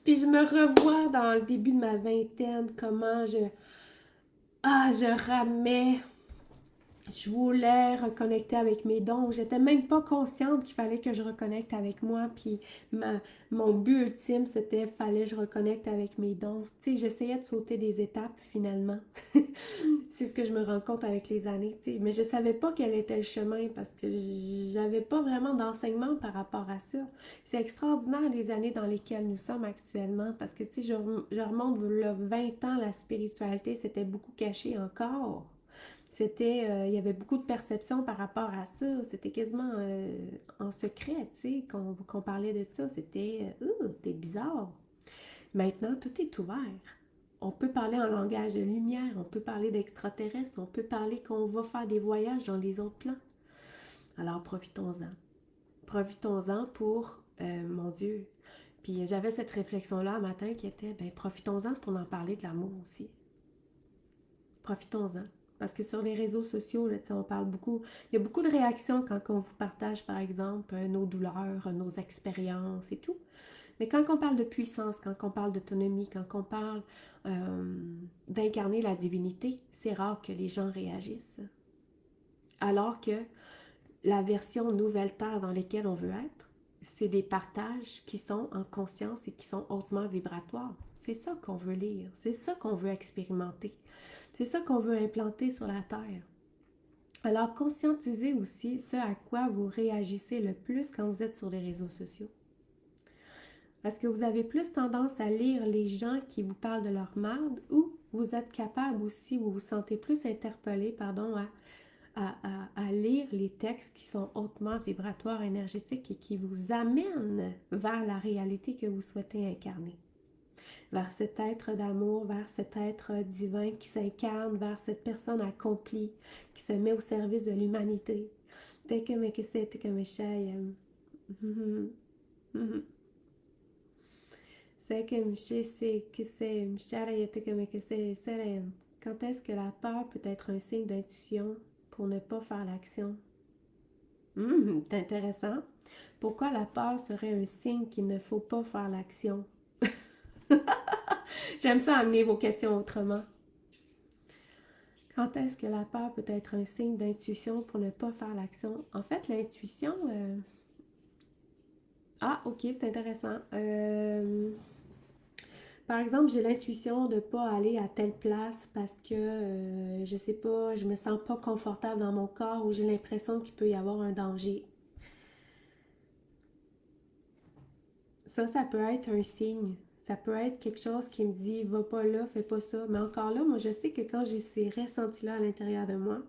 Puis je me revois dans le début de ma vingtaine, comment je ramais, je voulais reconnecter avec mes dons. J'étais même pas consciente qu'il fallait que je reconnecte avec moi. Puis mon but ultime, c'était fallait que je reconnecte avec mes dons. Tu sais, j'essayais de sauter des étapes finalement. C'est ce que je me rends compte avec les années, tu sais. Mais je savais pas quel était le chemin parce que j'avais pas vraiment d'enseignement par rapport à ça. C'est extraordinaire les années dans lesquelles nous sommes actuellement parce que si je remonte le 20 ans, la spiritualité, c'était beaucoup caché encore. Il y avait beaucoup de perceptions par rapport à ça. C'était quasiment en secret, tu sais, qu'on parlait de ça. C'était bizarre. Maintenant, tout est ouvert. On peut parler en langage de lumière, on peut parler d'extraterrestres, on peut parler qu'on va faire des voyages dans les autres plans. Alors profitons-en. Profitons-en pour, mon Dieu. Puis j'avais cette réflexion-là un matin qui était, ben profitons-en pour en parler de l'amour aussi. Profitons-en. Parce que sur les réseaux sociaux, là, on parle beaucoup. Il y a beaucoup de réactions quand on vous partage, par exemple, nos douleurs, nos expériences et tout. Mais quand on parle de puissance, quand on parle d'autonomie, quand on parle d'incarner la divinité, c'est rare que les gens réagissent. Alors que la version nouvelle terre dans laquelle on veut être, c'est des partages qui sont en conscience et qui sont hautement vibratoires. C'est ça qu'on veut lire, c'est ça qu'on veut expérimenter, c'est ça qu'on veut implanter sur la Terre. Alors, conscientisez aussi ce à quoi vous réagissez le plus quand vous êtes sur les réseaux sociaux. Est-ce que vous avez plus tendance à lire les gens qui vous parlent de leur marde ou vous êtes capable aussi, vous vous sentez plus interpellé, pardon, à lire les textes qui sont hautement vibratoires, énergétiques et qui vous amènent vers la réalité que vous souhaitez incarner, vers cet être d'amour, vers cet être divin qui s'incarne, vers cette personne accomplie qui se met au service de l'humanité. Quand est-ce que la peur peut être un signe d'intuition pour ne pas faire l'action? C'est intéressant. Pourquoi la peur serait un signe qu'il ne faut pas faire l'action? J'aime ça amener vos questions autrement. Quand est-ce que la peur peut être un signe d'intuition pour ne pas faire l'action? En fait, l'intuition... Ah, ok, c'est intéressant. Par exemple, j'ai l'intuition de ne pas aller à telle place parce que, je sais pas, je me sens pas confortable dans mon corps ou j'ai l'impression qu'il peut y avoir un danger. Ça peut être un signe. Ça peut être quelque chose qui me dit, va pas là, fais pas ça. Mais encore là, moi, je sais que quand j'ai ces ressentis-là à l'intérieur de moi,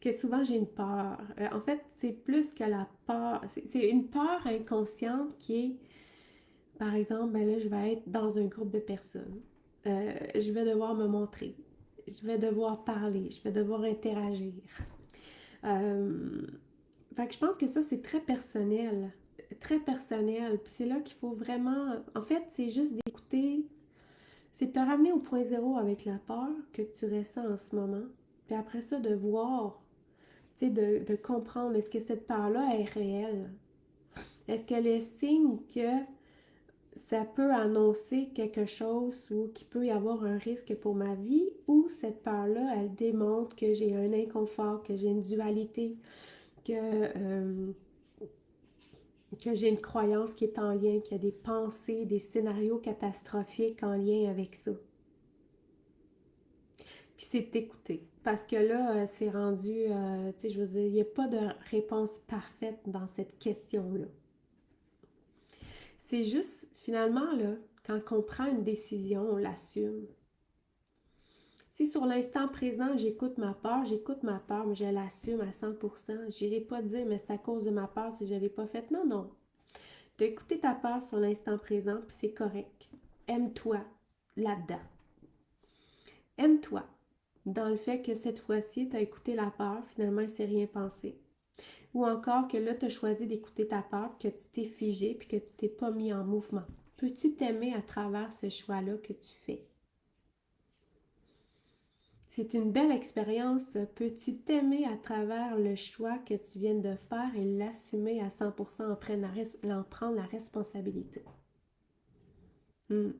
que souvent j'ai une peur. En fait, c'est plus que la peur. C'est une peur inconsciente qui est, par exemple, ben là, je vais être dans un groupe de personnes. Je vais devoir me montrer. Je vais devoir parler. Je vais devoir interagir. Euh, Fait que je pense que ça, c'est très personnel. Très personnel. Puis c'est là qu'il faut vraiment... En fait, c'est juste d'écouter... C'est de te ramener au point zéro avec la peur que tu ressens en ce moment. Puis après ça, de voir, tu sais, de comprendre, est-ce que cette peur-là est réelle? Est-ce qu'elle est signe que ça peut annoncer quelque chose ou qu'il peut y avoir un risque pour ma vie? Ou cette peur-là, elle démontre que j'ai un inconfort, que j'ai une dualité, que... que j'ai une croyance qui est en lien, qu'il y a des pensées, des scénarios catastrophiques en lien avec ça. Puis c'est d'écouter. Parce que là, c'est rendu, tu sais, je veux dire, il n'y a pas de réponse parfaite dans cette question-là. C'est juste, finalement, là, quand on prend une décision, on l'assume. Si sur l'instant présent, j'écoute ma peur, mais je l'assume à 100%, j'irai pas dire, mais c'est à cause de ma peur si je ne l'ai pas faite. Non, non. D'écouter ta peur sur l'instant présent, puis c'est correct. Aime-toi là-dedans. Aime-toi dans le fait que cette fois-ci, tu as écouté la peur, finalement, il ne s'est rien passé. Ou encore que là, tu as choisi d'écouter ta peur, que tu t'es figé, puis que tu t'es pas mis en mouvement. Peux-tu t'aimer à travers ce choix-là que tu fais? C'est une belle expérience. Peux-tu t'aimer à travers le choix que tu viens de faire et l'assumer à 100% en prendre la responsabilité? Hmm.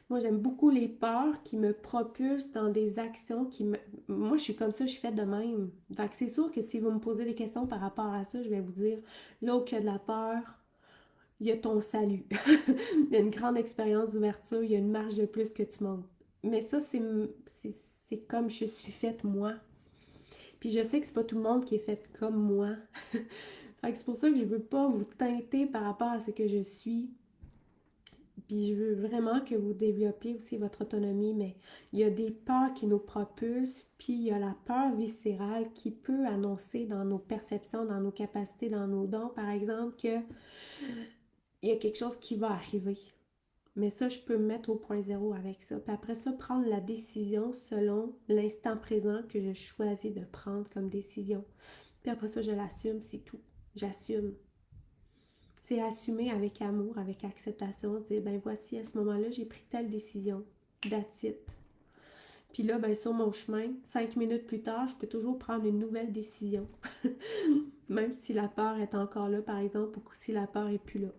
Moi, j'aime beaucoup les peurs qui me propulsent dans des actions qui me... Moi, je suis comme ça, je suis faite de même. Fait que c'est sûr que si vous me posez des questions par rapport à ça, je vais vous dire, là où il y a de la peur, il y a ton salut. Il y a une grande expérience d'ouverture, il y a une marge de plus que tu montes. Mais ça, c'est comme je suis faite moi. Puis je sais que c'est pas tout le monde qui est fait comme moi. Fait que c'est pour ça que je veux pas vous teinter par rapport à ce que je suis. Puis je veux vraiment que vous développiez aussi votre autonomie, mais il y a des peurs qui nous propulsent, puis il y a la peur viscérale qui peut annoncer dans nos perceptions, dans nos capacités, dans nos dons, par exemple, qu'il y a quelque chose qui va arriver. Mais ça, je peux me mettre au point zéro avec ça. Puis après ça, prendre la décision selon l'instant présent que je choisis de prendre comme décision. Puis après ça, je l'assume, c'est tout. J'assume. C'est assumer avec amour, avec acceptation, dire ben voici à ce moment-là, j'ai pris telle décision. That's it. Puis là, ben sur mon chemin, 5 minutes plus tard, je peux toujours prendre une nouvelle décision. Même si la peur est encore là, par exemple, ou si la peur est plus là.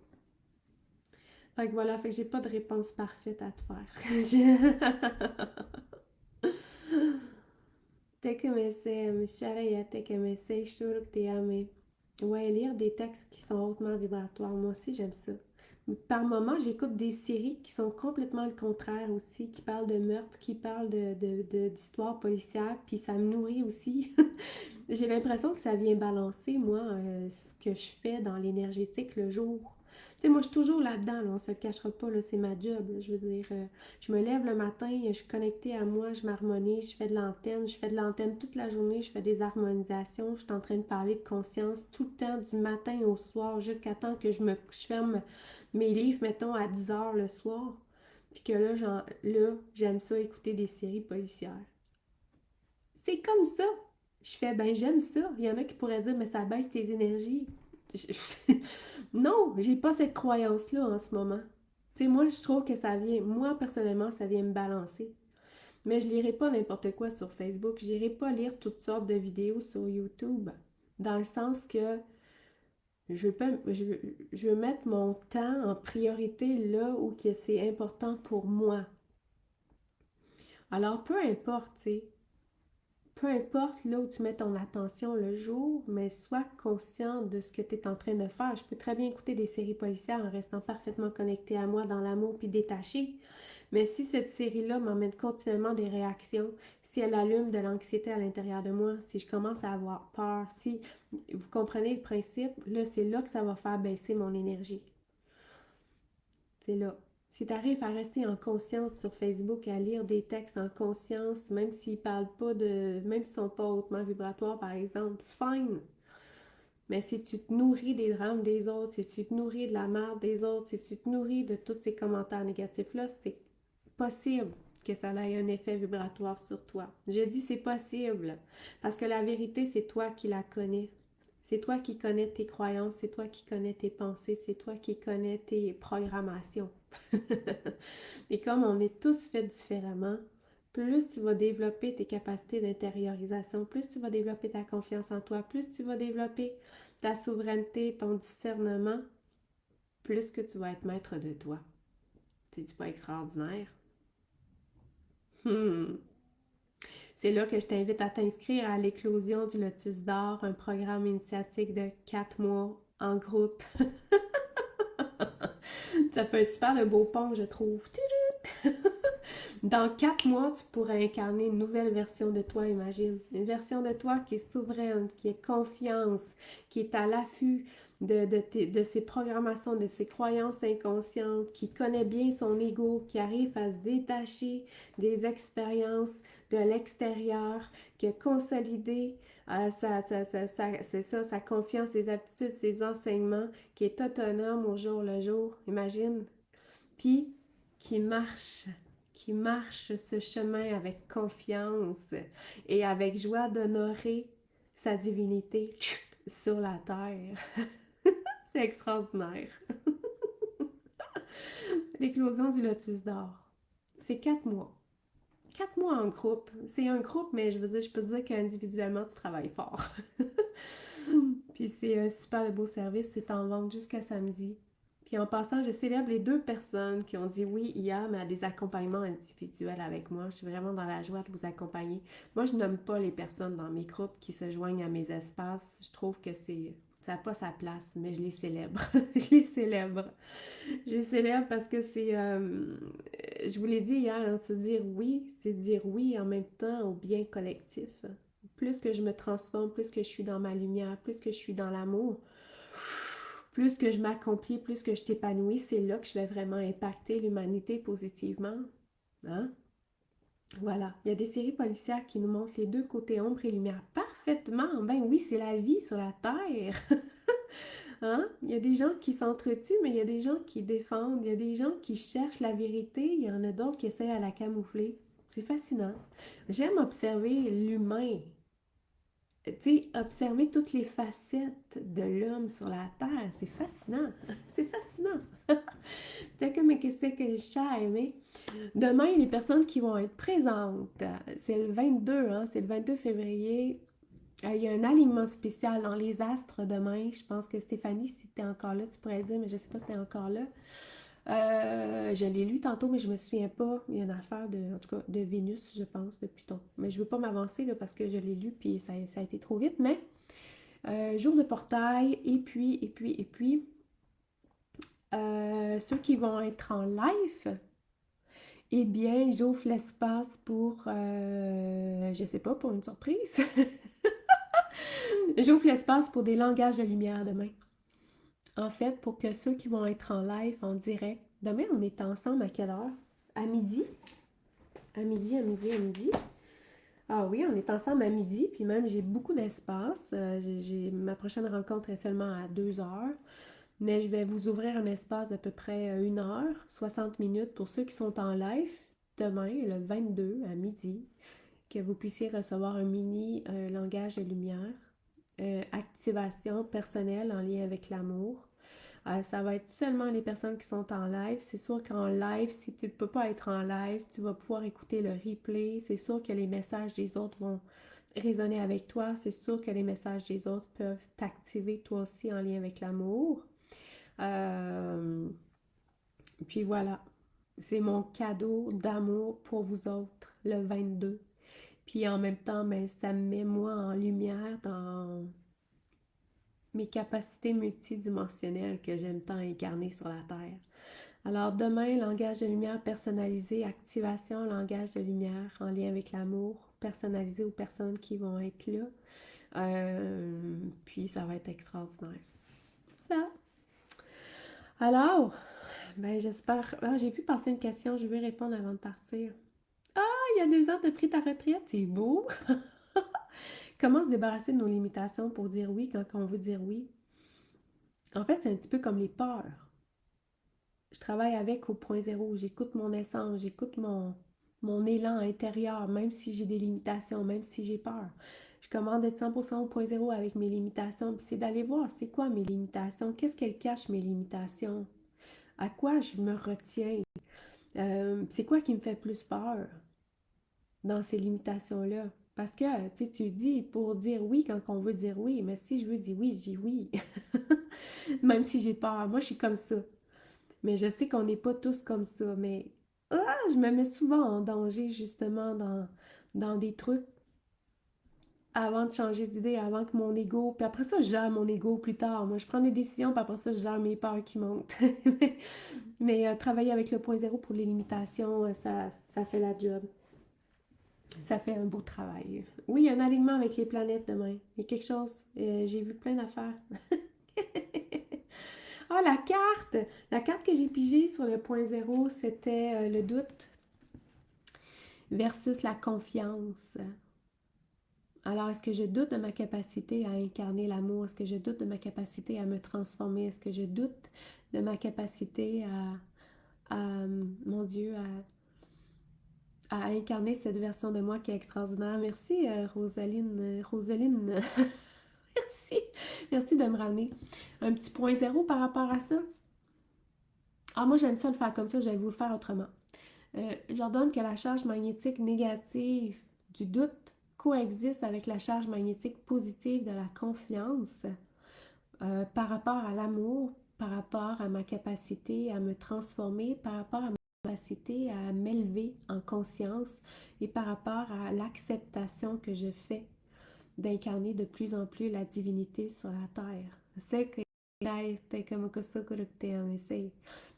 Fait que voilà, fait que j'ai pas de réponse parfaite à te faire. Te que me sé, Michelle, ya te que me sé, juro que te amé. Ouais, lire des textes qui sont hautement vibratoires. Moi aussi, j'aime ça. Par moments, j'écoute des séries qui sont complètement le contraire aussi, qui parlent de meurtre, qui parlent d'histoires policières, puis ça me nourrit aussi. J'ai l'impression que ça vient balancer, moi, ce que je fais dans l'énergétique le jour. Tu sais, moi, je suis toujours là-dedans, là, on se le cachera pas, là, c'est ma job, là, je veux dire, je me lève le matin, je suis connectée à moi, je m'harmonise, je fais de l'antenne toute la journée, je fais des harmonisations, je suis en train de parler de conscience tout le temps, du matin au soir, jusqu'à temps que je ferme mes livres, mettons, à 10 heures le soir, puis que là, j'aime ça écouter des séries policières. C'est comme ça. Je fais, ben j'aime ça. Il y en a qui pourraient dire, mais ça baisse tes énergies. Non, j'ai pas cette croyance-là en ce moment. Tu sais, moi, je trouve que ça vient, moi, personnellement, ça vient me balancer. Mais je lirai pas n'importe quoi sur Facebook. J'irai pas lire toutes sortes de vidéos sur YouTube. Dans le sens que je veux pas, je veux mettre mon temps en priorité là où que c'est important pour moi. Alors, peu importe, tu sais, peu importe là où tu mets ton attention le jour, mais sois conscient de ce que tu es en train de faire. Je peux très bien écouter des séries policières en restant parfaitement connecté à moi dans l'amour puis détaché. Mais si cette série-là m'emmène continuellement des réactions, si elle allume de l'anxiété à l'intérieur de moi, si je commence à avoir peur, si vous comprenez le principe, là, c'est là que ça va faire baisser mon énergie. C'est là. Si tu arrives à rester en conscience sur Facebook, à lire des textes en conscience, même s'ils parlent pas de. Même s'ils sont pas hautement vibratoires, par exemple, fine. Mais si tu te nourris des drames des autres, si tu te nourris de la merde des autres, si tu te nourris de tous ces commentaires négatifs-là, c'est possible que ça ait un effet vibratoire sur toi. Je dis c'est possible, parce que la vérité, c'est toi qui la connais. C'est toi qui connais tes croyances, c'est toi qui connais tes pensées, c'est toi qui connais tes programmations. Et comme on est tous faits différemment, plus tu vas développer tes capacités d'intériorisation, plus tu vas développer ta confiance en toi, plus tu vas développer ta souveraineté, ton discernement, plus que tu vas être maître de toi. C'est-tu pas extraordinaire? Hmm. C'est là que je t'invite à t'inscrire à l'éclosion du Lotus d'Or, un programme initiatique de 4 mois en groupe. Ça fait un super le beau pont, je trouve. Dans 4 mois, tu pourrais incarner une nouvelle version de toi, imagine. Une version de toi qui est souveraine, qui est confiance, qui est à l'affût de ses programmations, de ses croyances inconscientes, qui connaît bien son ego, qui arrive à se détacher des expériences de l'extérieur, qui a consolidé c'est ça, sa confiance, ses aptitudes, ses enseignements, qui est autonome au jour le jour, imagine. Puis, qui marche, qui marche ce chemin avec confiance et avec joie d'honorer sa divinité sur la terre. C'est extraordinaire. L'éclosion du lotus d'or. C'est 4 mois. 4 mois en groupe. C'est un groupe, mais je veux dire, je peux te dire qu'individuellement, tu travailles fort. Puis c'est un super beau service. C'est en vente jusqu'à samedi. Puis en passant, je célèbre les 2 personnes qui ont dit oui hier, mais à des accompagnements individuels avec moi. Je suis vraiment dans la joie de vous accompagner. Moi, je nomme pas les personnes dans mes groupes qui se joignent à mes espaces. Je trouve que ça n'a pas sa place, mais je les célèbre. Je les célèbre. Je les célèbre parce que je vous l'ai dit hier, hein, se dire oui, c'est dire oui en même temps au bien collectif. Plus que je me transforme, plus que je suis dans ma lumière, plus que je suis dans l'amour, plus que je m'accomplis, plus que je t'épanouis, c'est là que je vais vraiment impacter l'humanité positivement. Hein? Voilà. Il y a des séries policières qui nous montrent les deux côtés ombre et lumière parfaitement. Ben oui, c'est la vie sur la Terre. Hein? Il y a des gens qui s'entretuent, mais il y a des gens qui défendent. Il y a des gens qui cherchent la vérité. Il y en a d'autres qui essaient à la camoufler. C'est fascinant. J'aime observer l'humain. Tu sais, observer toutes les facettes de l'homme sur la Terre. C'est fascinant. C'est fascinant. C'est comme qu'est-ce que j'ai à aimer. Demain, les personnes qui vont être présentes, c'est le 22, hein, c'est le 22 février. Il y a un alignement spécial dans les astres demain. Je pense que Stéphanie, si tu es encore là, tu pourrais le dire, mais je ne sais pas si tu es encore là. Je l'ai lu tantôt, mais je me souviens pas. Il y a une affaire en tout cas, de Vénus, je pense, de Pluton. Mais je veux pas m'avancer là, parce que je l'ai lu puis ça a été trop vite. Mais Jour de portail, et puis, ceux qui vont être en live, eh bien, j'ouvre l'espace pour, je sais pas, pour une surprise. J'ouvre l'espace pour des langages de lumière demain. En fait, pour que ceux qui vont être en live, en direct, demain, on est ensemble à quelle heure? À midi? À midi, à midi, à midi. Ah oui, on est ensemble à midi, puis même j'ai beaucoup d'espace. Ma prochaine rencontre est seulement à 2 heures, mais je vais vous ouvrir un espace d'à peu près 1 heure, 60 minutes pour ceux qui sont en live demain, le 22 à midi, que vous puissiez recevoir un mini langage de lumière, activation personnelle en lien avec l'amour. Ça va être seulement les personnes qui sont en live. C'est sûr qu'en live, si tu ne peux pas être en live, tu vas pouvoir écouter le replay. C'est sûr que les messages des autres vont résonner avec toi. C'est sûr que les messages des autres peuvent t'activer toi aussi en lien avec l'amour. Euh, puis voilà, c'est mon cadeau d'amour pour vous autres le 22. Puis en même temps, ben, ça me met moi en lumière dans mes capacités multidimensionnelles que j'aime tant incarner sur la Terre. Alors demain, langage de lumière personnalisé, activation, langage de lumière en lien avec l'amour, personnalisé aux personnes qui vont être là. Puis ça va être extraordinaire. Voilà. Alors, ben j'espère. Ah, j'ai vu passer une question, je vais répondre avant de partir. Ah, il y a 2 ans de pris ta retraite, c'est beau. Comment se débarrasser de nos limitations pour dire oui quand on veut dire oui? En fait, c'est un petit peu comme les peurs. Je travaille avec au point zéro, j'écoute mon essence, j'écoute mon élan intérieur, même si j'ai des limitations, même si j'ai peur. Je commande d'être 100% au point zéro avec mes limitations, puis c'est d'aller voir c'est quoi mes limitations, qu'est-ce qu'elles cachent mes limitations, à quoi je me retiens, c'est quoi qui me fait plus peur dans ces limitations-là. Parce que, tu dis pour dire oui quand on veut dire oui, mais si je veux dire oui, je dis oui. Même si j'ai peur. Moi, je suis comme ça. Mais je sais qu'on n'est pas tous comme ça. Mais je me mets souvent en danger, justement, dans des trucs avant de changer d'idée, avant que mon ego. Puis après ça, je gère mon ego plus tard. Moi, je prends des décisions, puis après ça, je gère mes peurs qui montent. Mais travailler avec le point zéro pour les limitations, ça fait la job. Ça fait un beau travail. Oui, il y a un alignement avec les planètes demain. Il y a quelque chose. J'ai vu plein d'affaires. Ah, la carte! La carte que j'ai pigée sur le point zéro, c'était le doute versus la confiance. Alors, est-ce que je doute de ma capacité à incarner l'amour? Est-ce que je doute de ma capacité à me transformer? Est-ce que je doute de ma capacité mon Dieu, à incarner cette version de moi qui est extraordinaire? Merci, Rosaline. Rosaline, merci. Merci de me ramener un petit point zéro par rapport à ça. Ah, moi, j'aime ça le faire comme ça, je vais vous le faire autrement. J'ordonne que la charge magnétique négative du doute coexiste avec la charge magnétique positive de la confiance par rapport à l'amour, par rapport à ma capacité à me transformer, par rapport à ma capacité à m'élever en conscience et par rapport à l'acceptation que je fais d'incarner de plus en plus la divinité sur la terre. C'est que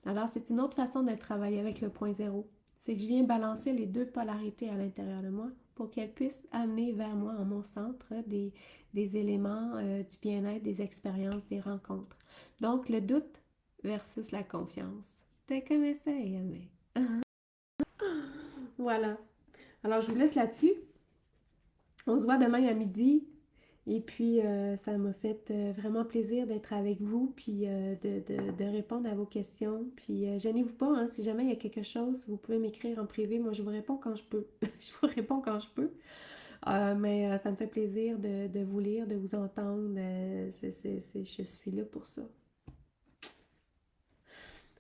alors, c'est une autre façon de travailler avec le point zéro. C'est que je viens balancer les deux polarités à l'intérieur de moi pour qu'elles puissent amener vers moi, en mon centre, des éléments du bien-être, des expériences, des rencontres. Donc, le doute versus la confiance. T'es comme ça, mais. Voilà. Alors, je vous laisse là-dessus. On se voit demain à midi. Et puis, ça m'a fait vraiment plaisir d'être avec vous, puis de répondre à vos questions. Puis, gênez-vous pas, hein, si jamais il y a quelque chose, vous pouvez m'écrire en privé. Moi, je vous réponds quand je peux. Je vous réponds quand je peux. Mais ça me fait plaisir de vous lire, de vous entendre. Je suis là pour ça.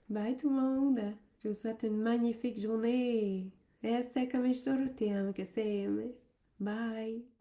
Bye tout le monde. Je vous souhaite une magnifique journée. Essa é como estou o tema, que sempre. Bye.